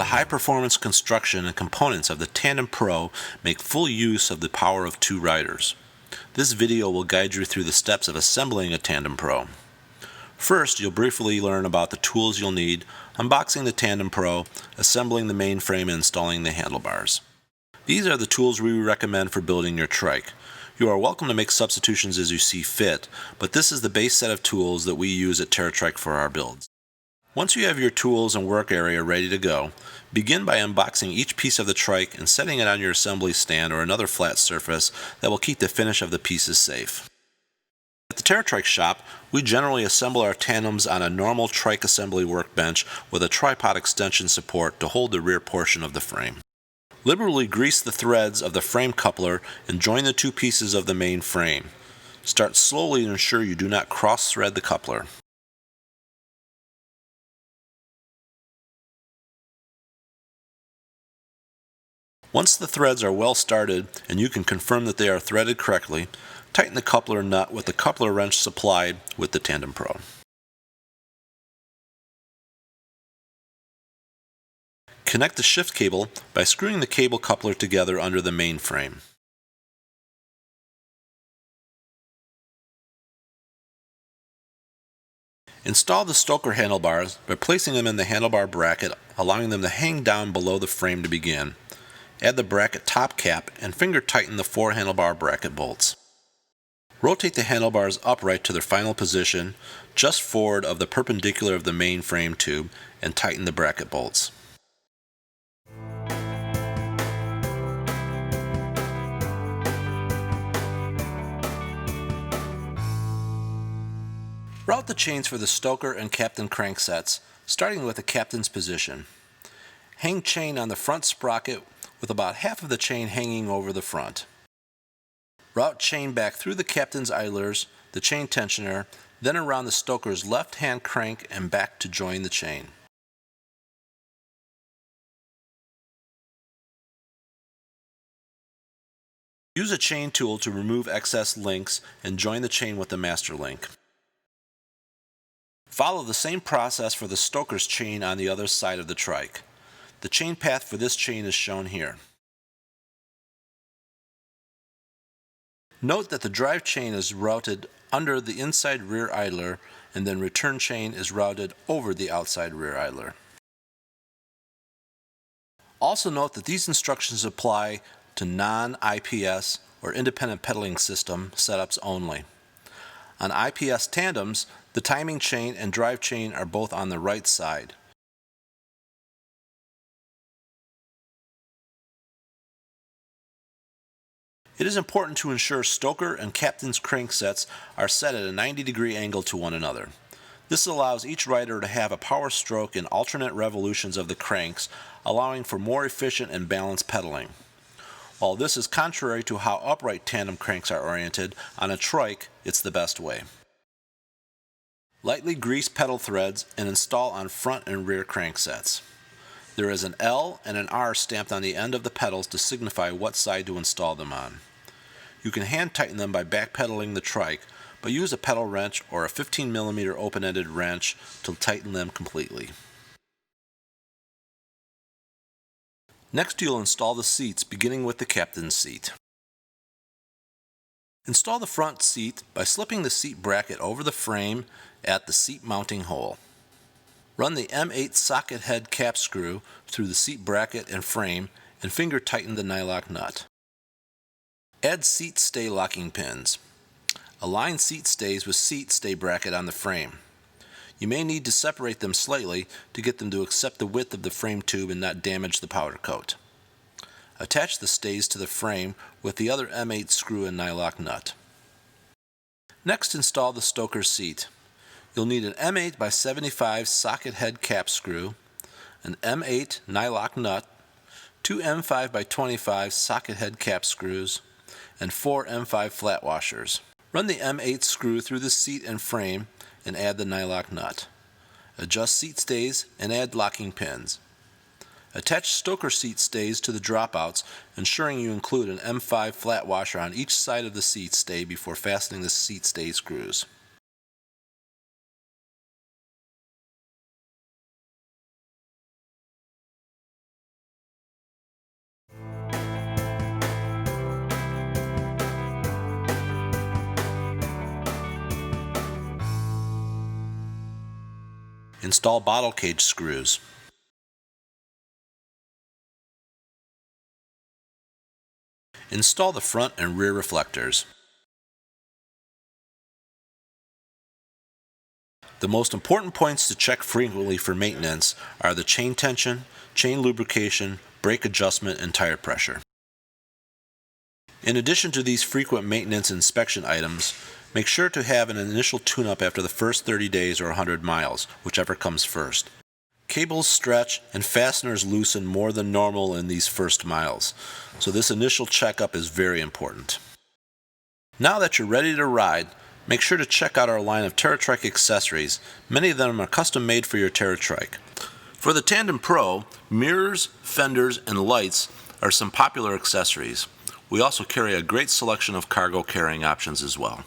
high-performance construction and components of the Tandem Pro make full use of the power of two riders. This video will guide you through the steps of assembling a Tandem Pro. First, you'll briefly learn about the tools you'll need, unboxing the Tandem Pro, assembling the mainframe, and installing the handlebars. These are the tools we recommend for building your trike. You are welcome to make substitutions as you see fit, but this is the base set of tools that we use at TerraTrike for our builds. Once you have your tools and work area ready to go, begin by unboxing each piece of the trike and setting it on your assembly stand or another flat surface that will keep the finish of the pieces safe. At the TerraTrike shop, we generally assemble our tandems on a normal trike assembly workbench with a tripod extension support to hold the rear portion of the frame. Liberally grease the threads of the frame coupler and join the two pieces of the main frame. Start slowly to ensure you do not cross-thread the coupler. Once the threads are well started and you can confirm that they are threaded correctly, tighten the coupler nut with the coupler wrench supplied with the Tandem Pro. Connect the shift cable by screwing the cable coupler together under the main frame. Install the stoker handlebars by placing them in the handlebar bracket, allowing them to hang down below the frame to begin. Add the bracket top cap and finger tighten the 4 handlebar bracket bolts. Rotate the handlebars upright to their final position, just forward of the perpendicular of the main frame tube, and tighten the bracket bolts. Route the chains for the stoker and captain cranksets, starting with the captain's position. Hang chain on the front sprocket with about half of the chain hanging over the front. Route chain back through the captain's idlers, the chain tensioner, then around the stoker's left-hand crank and back to join the chain. Use a chain tool to remove excess links and join the chain with the master link. Follow the same process for the stoker's chain on the other side of the trike. The chain path for this chain is shown here. Note that the drive chain is routed under the inside rear idler and then return chain is routed over the outside rear idler. Also note that these instructions apply to non-IPS or independent pedaling system setups only. On IPS tandems, the timing chain and drive chain are both on the right side. It is important to ensure stoker and captain's cranksets are set at a 90-degree angle to one another. This allows each rider to have a power stroke in alternate revolutions of the cranks, allowing for more efficient and balanced pedaling. While this is contrary to how upright tandem cranks are oriented, on a trike, it's the best way. Lightly grease pedal threads and install on front and rear cranksets. There is an L and an R stamped on the end of the pedals to signify what side to install them on. You can hand tighten them by backpedaling the trike, but use a pedal wrench or a 15mm open-ended wrench to tighten them completely. Next, you'll install the seats, beginning with the captain's seat. Install the front seat by slipping the seat bracket over the frame at the seat mounting hole. Run the M8 socket head cap screw through the seat bracket and frame and finger tighten the nylock nut. Add seat stay locking pins. Align seat stays with seat stay bracket on the frame. You may need to separate them slightly to get them to accept the width of the frame tube and not damage the powder coat. Attach the stays to the frame with the other M8 screw and nylock nut. Next, install the stoker seat. You'll need an M8 by 75 socket head cap screw, an M8 nylock nut, 2 M5 by 25 socket head cap screws, and 4 M5 flat washers. Run the M8 screw through the seat and frame and add the nylock nut. Adjust seat stays and add locking pins. Attach stoker seat stays to the dropouts, ensuring you include an M5 flat washer on each side of the seat stay before fastening the seat stay screws. Install bottle cage screws. Install the front and rear reflectors. The most important points to check frequently for maintenance are the chain tension, chain lubrication, brake adjustment, and tire pressure. In addition to these frequent maintenance inspection items, make sure to have an initial tune-up after the first 30 days or 100 miles, whichever comes first. Cables stretch and fasteners loosen more than normal in these first miles, so this initial checkup is very important. Now that you're ready to ride, make sure to check out our line of TerraTrike accessories. Many of them are custom made for your TerraTrike. For the Tandem Pro, mirrors, fenders, and lights are some popular accessories. We also carry a great selection of cargo carrying options as well.